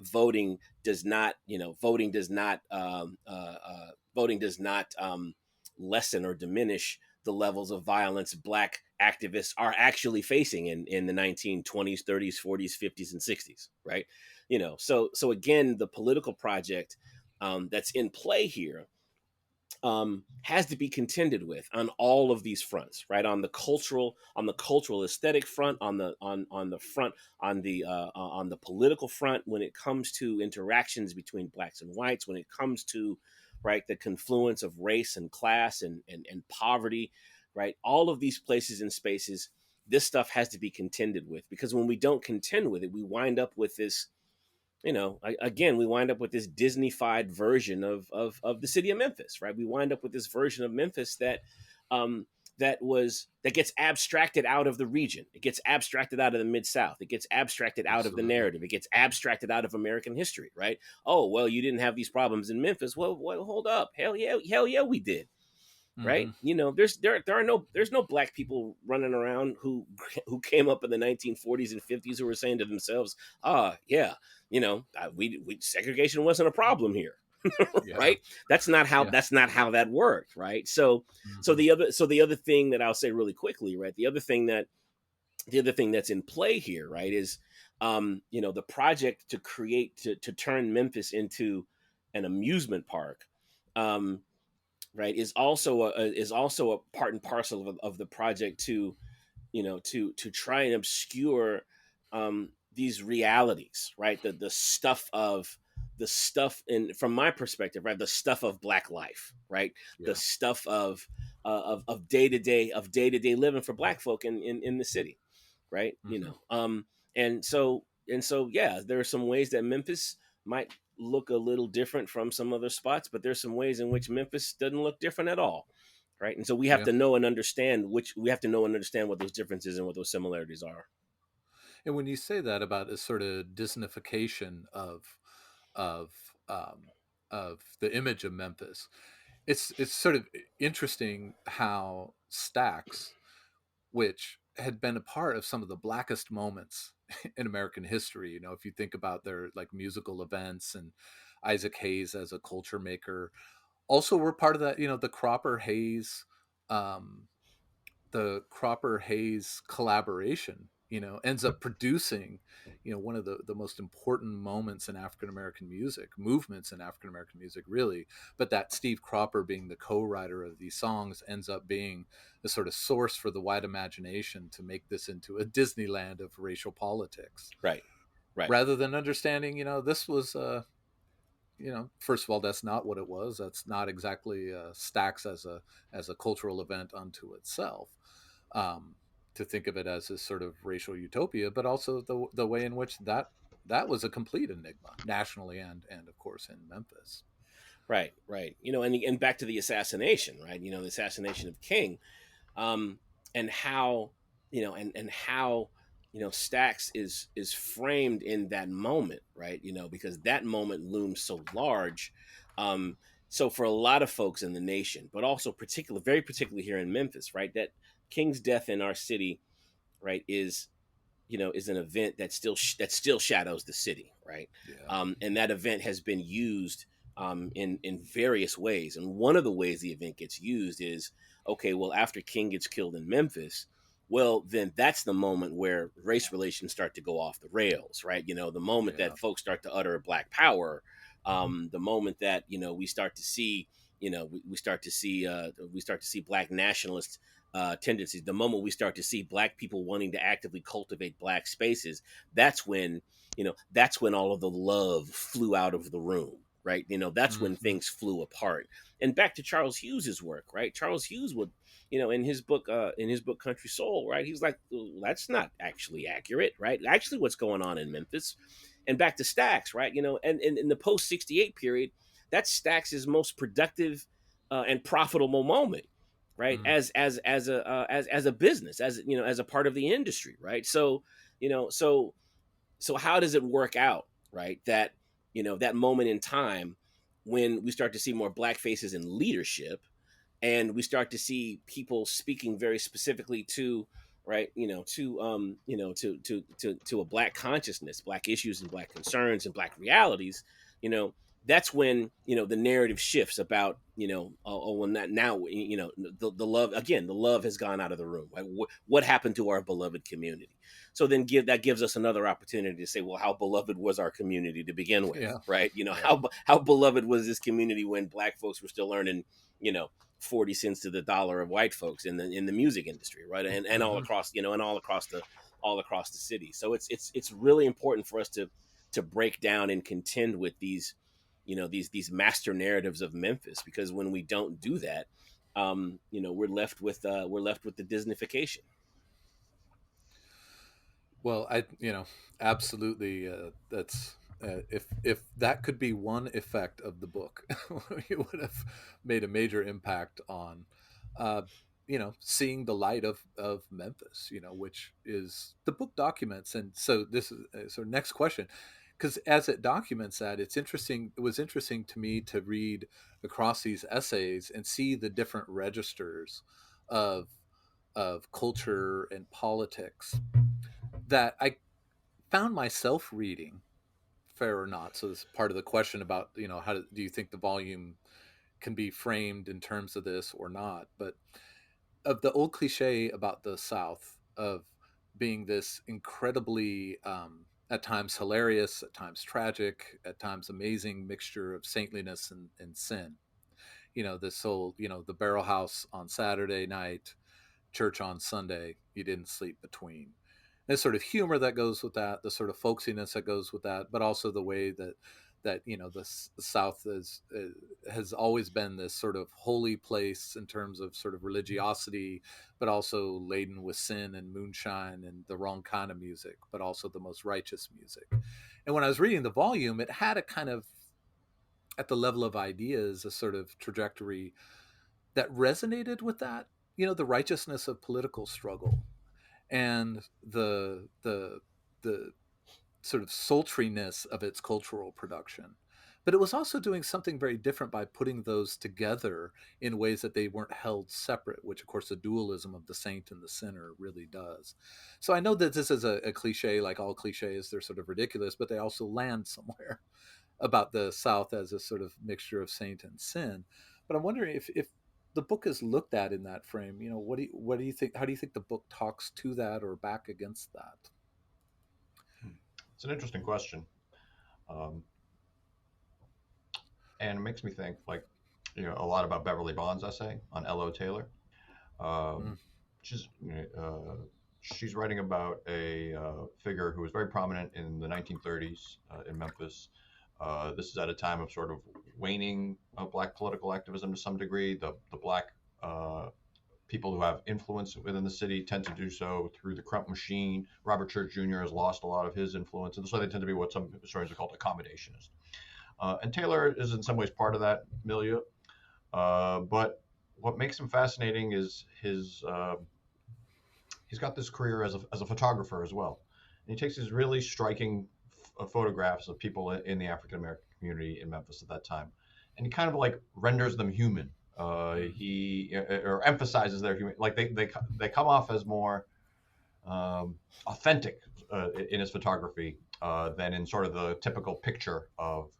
Voting does not lessen or diminish the levels of violence Black activists are actually facing in the 1920s, 30s, 40s, 50s, and 60s, right? So again, the political project that's in play here has to be contended with on all of these fronts, right? On the cultural aesthetic front, on the political front, when it comes to interactions between Blacks and whites, when it comes to, right, the confluence of race and class and poverty, right? All of these places and spaces, this stuff has to be contended with, because when we don't contend with it, we wind up with this, we wind up with this Disney-fied version of the city of Memphis, right? We wind up with this version of Memphis that gets abstracted out of the region. It gets abstracted out of the Mid-South. It gets abstracted out of the narrative. It gets abstracted out of American history, right? Oh, well, you didn't have these problems in Memphis. Well, hold up. Hell yeah, we did. Right? There's no Black people running around who came up in the 1940s and 50s who were saying to themselves, we segregation wasn't a problem here. Right? That's not how that worked, right? So the other thing that I'll say really quickly, right? The other thing that's in play here, right, is the project to turn Memphis into an amusement park, right, is also a part and parcel of the project to try and obscure these realities, right? The stuff in, from my perspective, right, the stuff of Black life, right? The stuff of day-to-day living for Black folk in the city, right? And so there are some ways that Memphis might look a little different from some other spots, but there's some ways in which Memphis doesn't look different at all, right? And so we have to know and understand what those differences and what those similarities are. And when you say that about a sort of Disneyfication of the image of Memphis, it's sort of interesting how Stax, which had been a part of some of the blackest moments in American history, if you think about their like musical events and Isaac Hayes as a culture maker, also were part of that, the Cropper Hayes collaboration, ends up producing, one of the most important movements in African American music, really. But that Steve Cropper being the co-writer of these songs ends up being the sort of source for the white imagination to make this into a Disneyland of racial politics. Right. Rather than understanding, this was, first of all, that's not what it was. That's not exactly Stax as a cultural event unto itself. To think of it as a sort of racial utopia, but also the way in which that was a complete enigma nationally and of course in Memphis. Right. And back to the assassination, right? The assassination of King, and how, Stax is framed in that moment, right? Because that moment looms so large. So for a lot of folks in the nation, but also very particularly here in Memphis, right, that King's death in our city, right, is an event that still shadows the city, right? Yeah. And that event has been used in various ways. And one of the ways the event gets used is, okay, well, after King gets killed in Memphis, well, then that's the moment where race relations start to go off the rails, right? The moment Yeah. that folks start to utter Black Power, the moment that we start to see, we start to see Black nationalists tendencies. The moment we start to see Black people wanting to actively cultivate Black spaces, that's when all of the love flew out of the room, right? That's when things flew apart. And back to Charles Hughes's work, right? Charles Hughes would, in his book Country Soul, right? He's like, well, that's not actually accurate, right? Actually, what's going on in Memphis. And back to Stax, right? And in the post 68 period, that's Stax's most productive and profitable moment, right? As a business, as a part of the industry, right? So how does it work out, right? That that moment in time when we start to see more Black faces in leadership, and we start to see people speaking very specifically to, right, to a Black consciousness, Black issues and Black concerns and Black realities. That's when the narrative shifts about well, not now, the love again, the love has gone out of the room, right? What happened to our beloved community? So then that gives us another opportunity to say, well, how beloved was our community to begin with? Yeah. Right? How beloved was this community when Black folks were still earning 40 cents to the dollar of white folks in the music industry, right? And all across all across the city. So it's really important for us to break down and contend with these these master narratives of Memphis, because when we don't do that, we're left with the Disneyfication. Well, absolutely. That's if that could be one effect of the book, it would have made a major impact on, seeing the light of Memphis. Which is the book documents, and so this is so next question, because as it documents that, it's interesting. It was interesting to me to read across these essays and see the different registers of culture and politics that I found myself reading, fair or not. So this is part of the question about, how do you think the volume can be framed in terms of this or not? But of the old cliche about the South of being this incredibly, at times hilarious, at times tragic, at times amazing mixture of saintliness and sin. This whole, the barrel house on Saturday night, church on Sunday, you didn't sleep between. The sort of humor that goes with that, the sort of folksiness that goes with that, but also the way that the South has always been this sort of holy place in terms of sort of religiosity, but also laden with sin and moonshine and the wrong kind of music, but also the most righteous music. And when I was reading the volume, it had a kind of, at the level of ideas, a sort of trajectory that resonated with that, the righteousness of political struggle and the sort of sultriness of its cultural production. But it was also doing something very different by putting those together in ways that they weren't held separate, which of course the dualism of the saint and the sinner really does. So I know that this is a cliche, like all cliches, they're sort of ridiculous, but they also land somewhere about the South as a sort of mixture of saint and sin. But I'm wondering if the book is looked at in that frame, what do you think? How do you think the book talks to that or back against that? It's an interesting question, and it makes me think, like, a lot about Beverly Bond's essay on Ello Taylor. She's writing about a figure who was very prominent in the 1930s in Memphis. This is at a time of sort of waning Black political activism to some degree. The Black people who have influence within the city tend to do so through the Crump machine. Robert Church Jr. has lost a lot of his influence, and so they tend to be what some historians have called accommodationist. And Taylor is in some ways part of that milieu. But what makes him fascinating is his he's got this career as a photographer as well. And he takes these really striking photographs of people in the African American community in Memphis at that time, and he kind of like renders them human. He or emphasizes their human, like they come off as more authentic in his photography than in sort of the typical picture of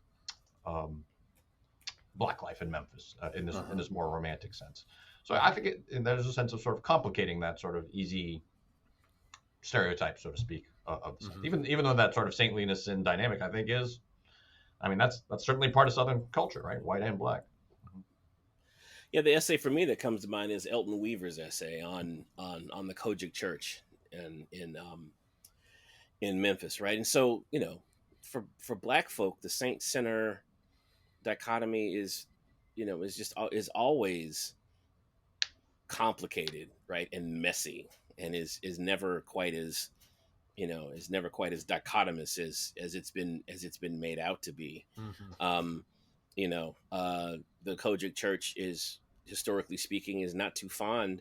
Black life in Memphis in this more romantic sense. So I think there's a sense of sort of complicating that sort of easy stereotype, so to speak, of the South. Even though that sort of saintliness and dynamic, I think that's certainly part of Southern culture, right? White and Black. Yeah, the essay for me that comes to mind is Elton Weaver's essay on the Kojic Church in Memphis, right? And so, for Black folk, the saint sinner dichotomy is always complicated, right, and messy, and is never quite as dichotomous as it's been made out to be. The Kojic Church is, historically speaking, is not too fond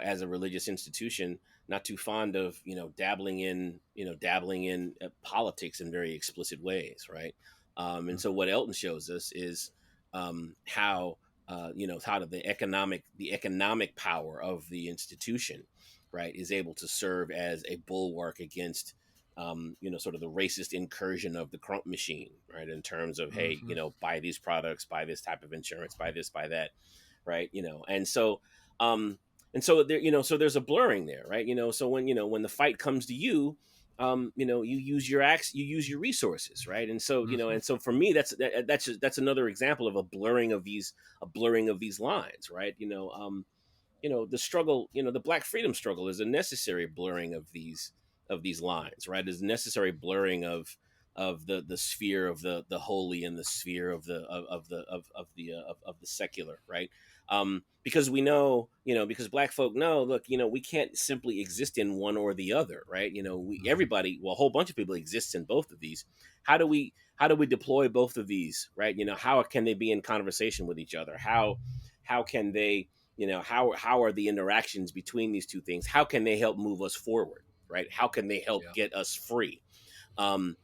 as a religious institution, not too fond of dabbling in politics in very explicit ways, right? And so what Elton shows us is how the economic power of the institution, right, is able to serve as a bulwark against sort of the racist incursion of the crump machine, right? In terms of, hey, buy these products, buy this type of insurance, buy this, buy that, right? And so there, so there's a blurring there, right? So when the fight comes to you, you use your resources, right? And so, and so for me, that's another example of a blurring of these lines, right? The struggle, the Black freedom struggle is a necessary blurring of these lines, right? Is a necessary blurring of the sphere of the holy and the sphere of the secular, right? Because we know, because Black folk know, look, we can't simply exist in one or the other, right? Everybody, a whole bunch of people exists in both of these. How do we deploy both of these, right? How can they be in conversation with each other? How can they, how are the interactions between these two things? How can they help move us forward, right? How can they help get us free? And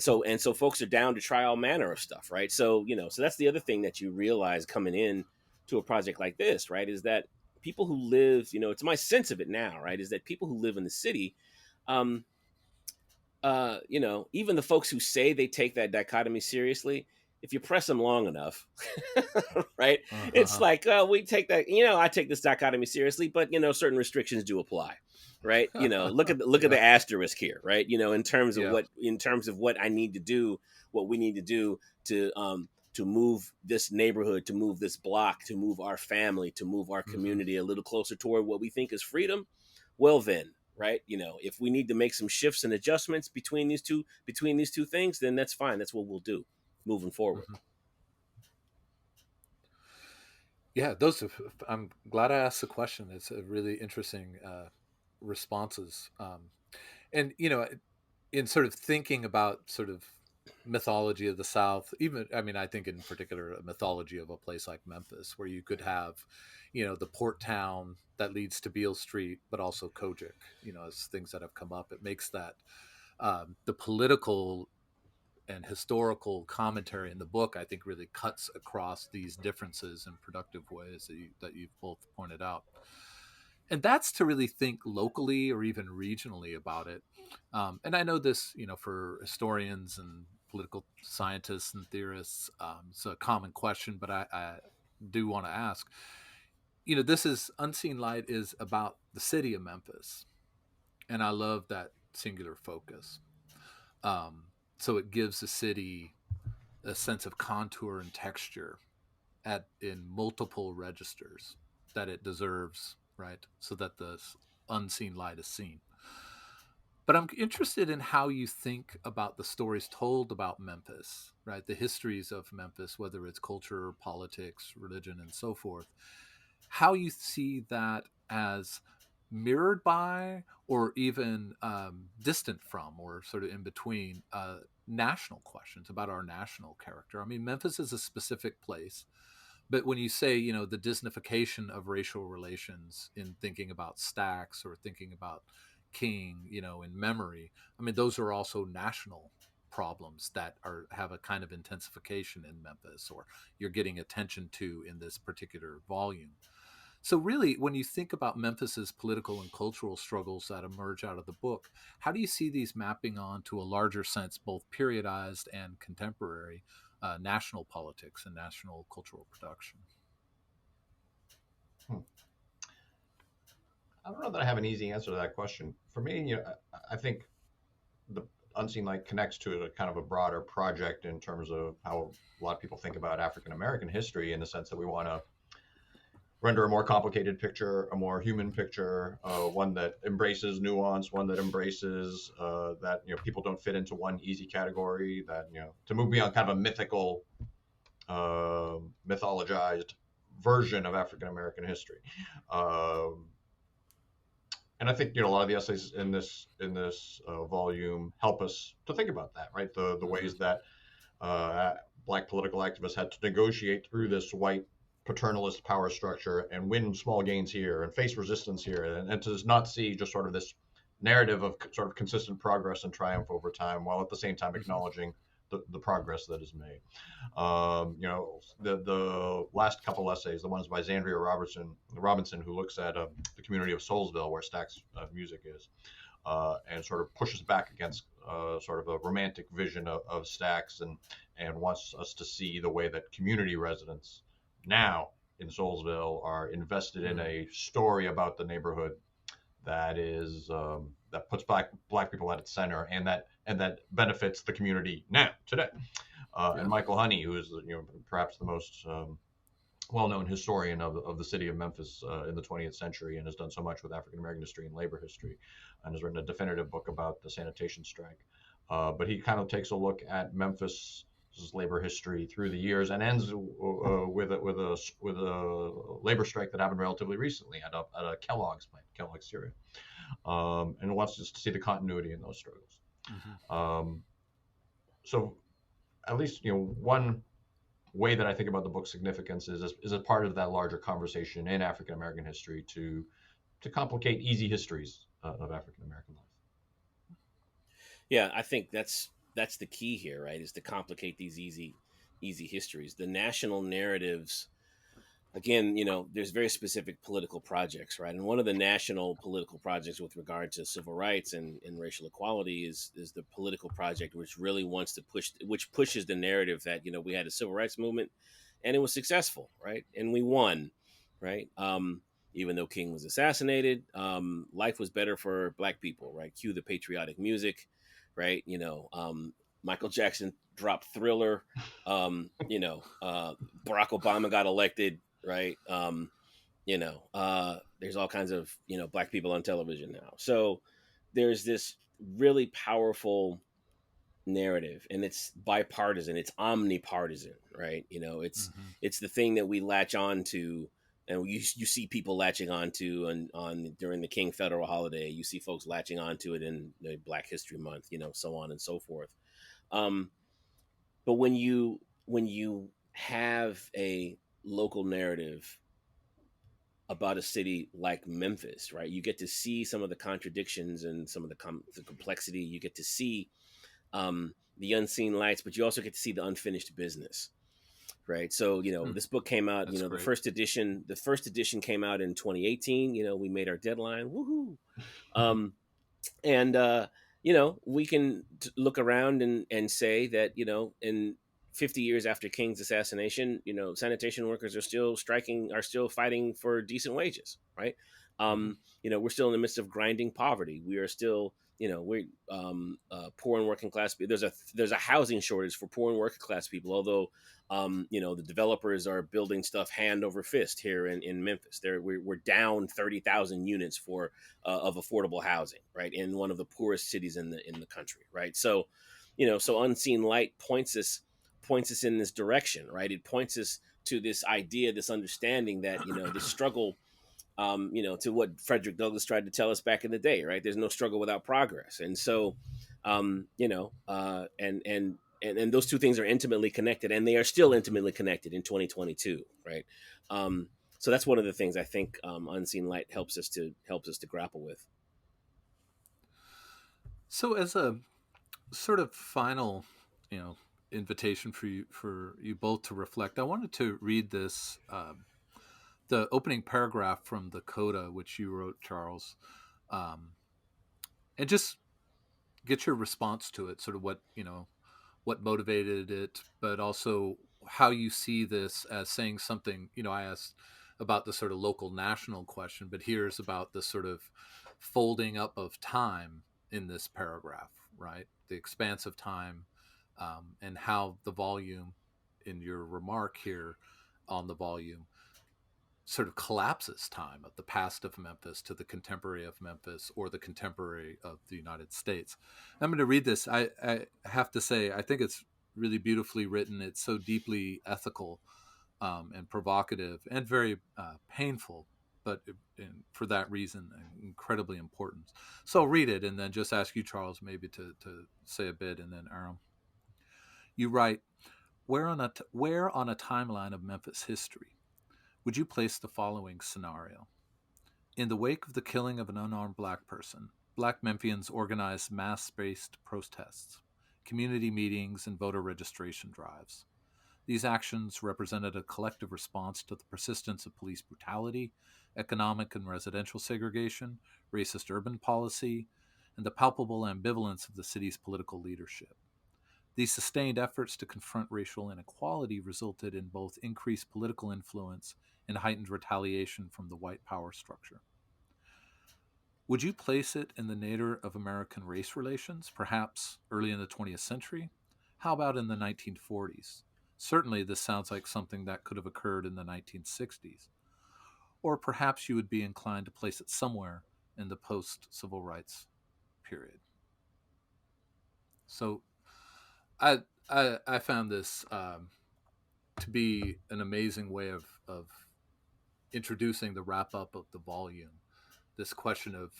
so folks are down to try all manner of stuff, right? So, so that's the other thing that you realize coming in to a project like this, right, is that people who live, it's my sense of it now, right, is that people who live in the city, even the folks who say they take that dichotomy seriously, if you press them long enough, right, it's like, we take that, I take this dichotomy seriously, but, certain restrictions do apply, right? Look at the asterisk here, right? In terms of what I need to do, what we need to do to move this neighborhood, to move this block, to move our family, to move our community a little closer toward what we think is freedom. Well, then, right, if we need to make some shifts and adjustments between these two things, then that's fine. That's what we'll do moving forward. Yeah, I'm glad I asked the question. It's a really interesting responses. And, in sort of thinking about sort of mythology of the South, I think in particular a mythology of a place like Memphis, where you could have, the port town that leads to Beale Street, but also Kojic, as things that have come up. It makes that the political and historical commentary in the book, I think, really cuts across these differences in productive ways that you've both pointed out. And that's to really think locally or even regionally about it. And I know this, for historians and political scientists and theorists, it's a common question, but I do want to ask, this is Unseen Light is about the city of Memphis. And I love that singular focus. So it gives the city a sense of contour and texture in multiple registers that it deserves, right? So that the unseen light is seen. But I'm interested in how you think about the stories told about Memphis, right? The histories of Memphis, whether it's culture, politics, religion, and so forth. How you see that as mirrored by, or even distant from, or sort of in between national questions about our national character. I mean, Memphis is a specific place, But when you say, the Disneyfication of racial relations in thinking about stacks or thinking about King, in memory, I mean, those are also national problems that have a kind of intensification in Memphis, or you're getting attention to in this particular volume. So really, when you think about Memphis's political and cultural struggles that emerge out of the book, how do you see these mapping on to a larger sense, both periodized and contemporary, national politics and national cultural production? I don't know that I have an easy answer to that question. For me, I think the Unseen Light connects to a kind of a broader project in terms of how a lot of people think about African American history, in the sense that we want to render a more complicated picture, a more human picture, one that embraces nuance, one that embraces that people don't fit into one easy category. That to move beyond kind of a mythical, mythologized version of African American history. And I think a lot of the essays in this volume help us to think about that, right? The ways that Black political activists had to negotiate through this white paternalist power structure and win small gains here and face resistance here, and to not see just sort of this narrative of sort of consistent progress and triumph over time, while at the same time acknowledging the progress that is made. The last couple essays, the ones by Zandria Robinson, who looks at the community of Soulsville, where Stack's music is, and sort of pushes back against sort of a romantic vision of Stack's, and wants us to see the way that community residents now in Soulsville are invested in a story about the neighborhood that is that puts black people at its center, and that benefits the community now today. And Michael Honey, who is perhaps the most well-known historian of the city of Memphis in the 20th century, and has done so much with African American history and labor history, and has written a definitive book about the sanitation strike. But he kind of takes a look at Memphis' labor history through the years, and ends with a labor strike that happened relatively recently at a Kellogg's plant, Kellogg's cereal, and wants us to see the continuity in those struggles. So, at least one way that I think about the book's significance is a part of that larger conversation in African American history to complicate easy histories of African American life. Yeah, I think that's the key here, right? Is to complicate these easy histories. The national narratives, again, there's very specific political projects, right? And one of the national political projects with regard to civil rights and racial equality is the political project which really wants to pushes the narrative that, we had a civil rights movement and it was successful, right? And we won, right? Even though King was assassinated, life was better for Black people, right? Cue the patriotic music, right? Michael Jackson dropped Thriller. Barack Obama got elected, right? There's all kinds of, Black people on television now. So there's this really powerful narrative, and it's bipartisan, it's omnipartisan, right? It's the thing that we latch on to, and you see people latching on to on during the King federal holiday. You see folks latching on to it in Black History Month, so on and so forth. But when you have a local narrative about a city like Memphis, right, you get to see some of the contradictions and some of the complexity. You get to see the unseen lights, but you also get to see the unfinished business, right? So this book came out. That's the great. first edition came out in 2018. We made our deadline. Woohoo! We can look around and say that, in 50 years after King's assassination, sanitation workers are still striking, are still fighting for decent wages, right? We're still in the midst of grinding poverty. We are still, poor and working class. There's a housing shortage for poor and working class people, although, the developers are building stuff hand over fist here in Memphis. We're down 30,000 units of affordable housing, right, in one of the poorest cities in the country, right? So, so Unseen Light points us in this direction, right? It points us to this idea, this understanding that this struggle, to what Frederick Douglass tried to tell us back in the day, right? There's no struggle without progress, and so, and and those two things are intimately connected, and they are still intimately connected in 2022, right? So that's one of the things I think Unseen Light helps us to grapple with. So, as a sort of final, invitation for you both to reflect, I wanted to read this, the opening paragraph from the coda, which you wrote, Charles, and just get your response to it. Sort of what motivated it, but also how you see this as saying something. I asked about the sort of local national question, but here's about the sort of folding up of time in this paragraph, right? The expanse of time, and how the volume, in your remark here on the volume, sort of collapses time of the past of Memphis to the contemporary of Memphis, or the contemporary of the United States. I'm going to read this. I have to say, I think it's really beautifully written. It's so deeply ethical, and provocative, and very painful, but for that reason, incredibly important. So I'll read it and then just ask you, Charles, maybe to say a bit, and then Aram. You write, where on a timeline of Memphis history would you place the following scenario? In the wake of the killing of an unarmed black person, Black Memphians organized mass-based protests, community meetings, and voter registration drives. These actions represented a collective response to the persistence of police brutality, economic and residential segregation, racist urban policy, and the palpable ambivalence of the city's political leadership. These sustained efforts to confront racial inequality resulted in both increased political influence and heightened retaliation from the white power structure. Would you place it in the nadir of American race relations, perhaps early in the 20th century? How about in the 1940s? Certainly this sounds like something that could have occurred in the 1960s. Or perhaps you would be inclined to place it somewhere in the post-civil rights period. So I found this to be an amazing way of introducing the wrap-up of the volume, this question of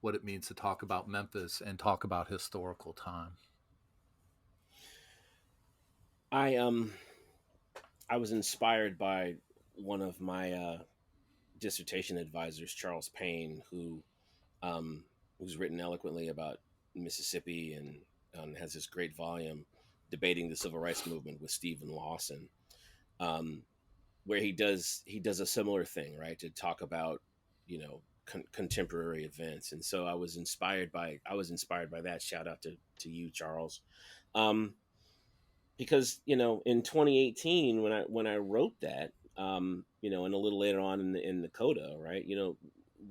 what it means to talk about Memphis and talk about historical time. I was inspired by one of my dissertation advisors, Charles Payne, who's written eloquently about Mississippi and has this great volume debating the civil rights movement with Stephen Lawson, where he does a similar thing, right, to talk about contemporary events. And so I was inspired by that. Shout out to you, Charles, because in 2018 when I wrote that, and a little later on in the coda, right,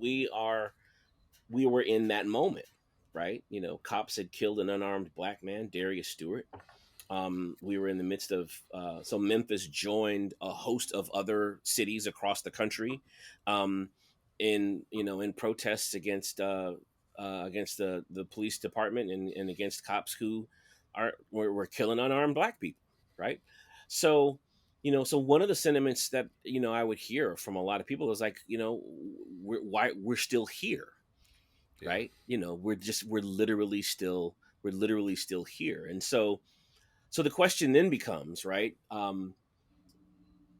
we were in that moment, right? Cops had killed an unarmed black man, Darius Stewart. We were in the midst of so Memphis joined a host of other cities across the country in protests against the police department and against cops who were killing unarmed black people, right? So so one of the sentiments that I would hear from a lot of people is like, we're still here, Yeah. right? We're literally still here. And so the question then becomes, right,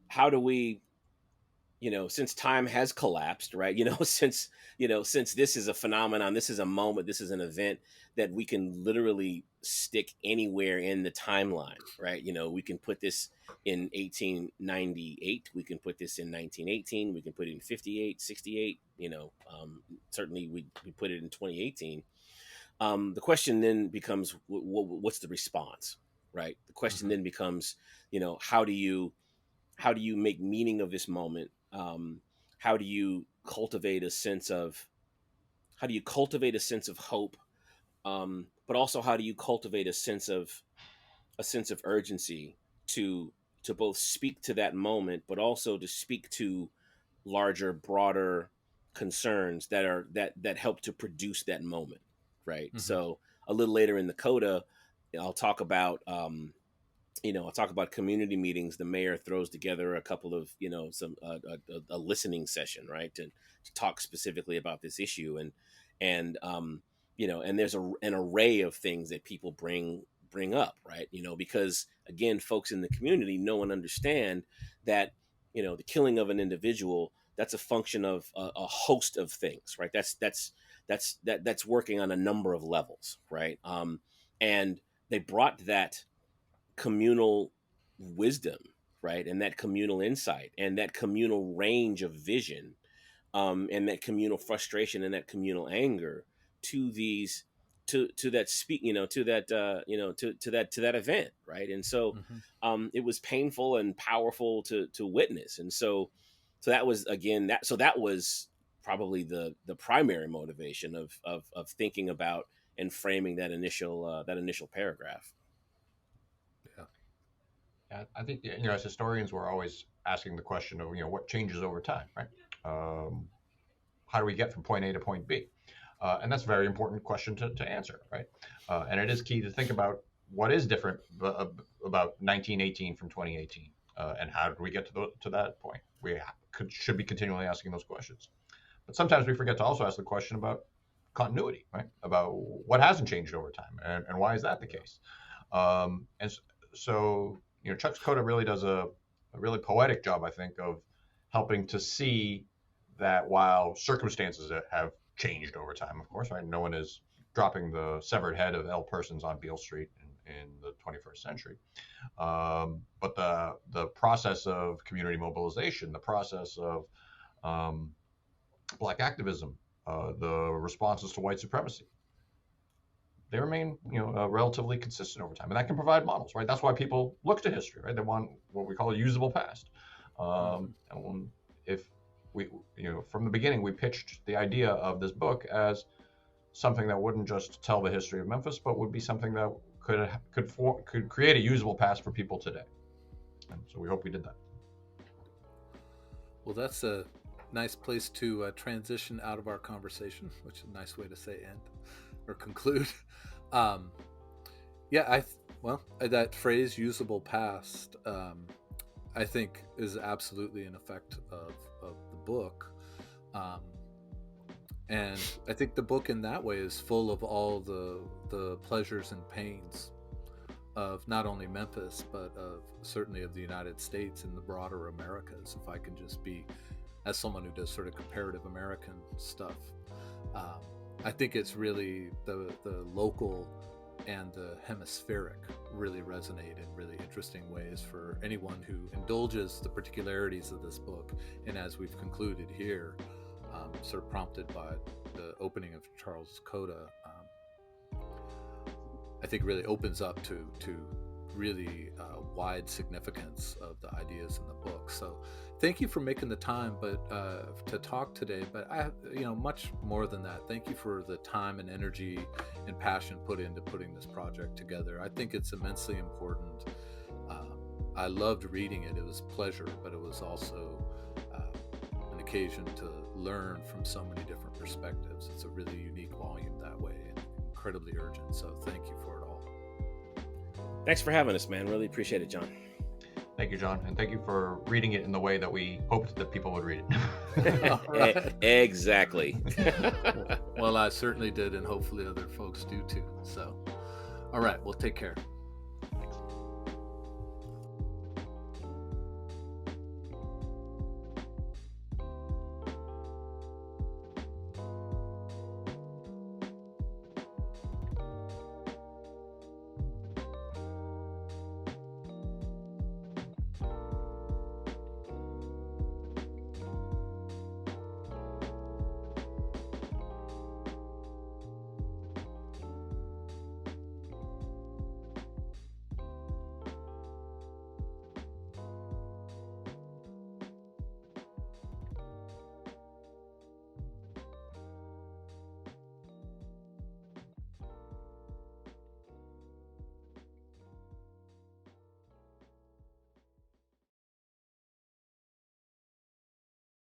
how do we, since time has collapsed, right, since this is a phenomenon, this is a moment, this is an event that we can literally stick anywhere in the timeline, right? We can put this in 1898, we can put this in 1918, we can put it in 58, 68, certainly we put it in 2018. The question then becomes, what's the response, right? The question then becomes, how do you make meaning of this moment? How do you cultivate a sense of hope? But also, how do you cultivate a sense of urgency to both speak to that moment, but also to speak to larger, broader concerns that help to produce that moment, right? Mm-hmm. So a little later in the coda, I'll talk about I'll talk about community meetings. The mayor throws together a couple of some a listening session, right, to talk specifically about this issue, and there's an array of things that people bring bring up, right? Because again, folks in the community know and understand that, the killing of an individual, that's a function of a host of things, right? That's working on a number of levels, right? And they brought that communal wisdom, right, and that communal insight and that communal range of vision, and that communal frustration and that communal anger to these to that to that event, right? And so it was painful and powerful to witness. And so that was, again, that was probably the primary motivation of thinking about and framing that initial paragraph. Yeah, I think, as historians, we're always asking the question of, what changes over time, right? How do we get from point A to point B? And that's a very important question to answer, right? And it is key to think about what is different about 1918 from 2018, and how did we get to that point? We should be continually asking those questions. But sometimes we forget to also ask the question about continuity, right? About what hasn't changed over time, and why is that the case? And so, Chuck Coda really does a really poetic job, I think, of helping to see that while circumstances have changed over time, of course, right? No one is dropping the severed head of L. Persons on Beale Street in the 21st century. But the process of community mobilization, the process of Black activism, the responses to white supremacy, they remain, relatively consistent over time, and that can provide models, right? That's why people look to history, right? They want what we call a usable past. And if we, from the beginning, we pitched the idea of this book as something that wouldn't just tell the history of Memphis, but would be something that could create a usable past for people today. And so we hope we did that. Well, that's a nice place to transition out of our conversation, which is a nice way to say end or conclude. That phrase "usable past," I think is absolutely an effect of the book, and I think the book in that way is full of all the pleasures and pains of not only Memphis, but certainly of the United States and the broader Americas. If I can just be, as someone who does sort of comparative American stuff, I think it's really the local and the hemispheric really resonate in really interesting ways for anyone who indulges the particularities of this book. And as we've concluded here, sort of prompted by the opening of Charles Coda, I think really opens up to really wide significance of the ideas in the book. So thank you for making the time, to talk today. But I, much more than that, thank you for the time and energy and passion put into putting this project together. I think it's immensely important. I loved reading it. It was a pleasure, but it was also an occasion to learn from so many different perspectives. It's a really unique volume that way, and incredibly urgent. So thank you for it all. Thanks for having us, man. Really appreciate it, John. Thank you, John, and thank you for reading it in the way that we hoped that people would read it. Right. Exactly. Well, I certainly did, and hopefully other folks do too. So, all right, well, take care.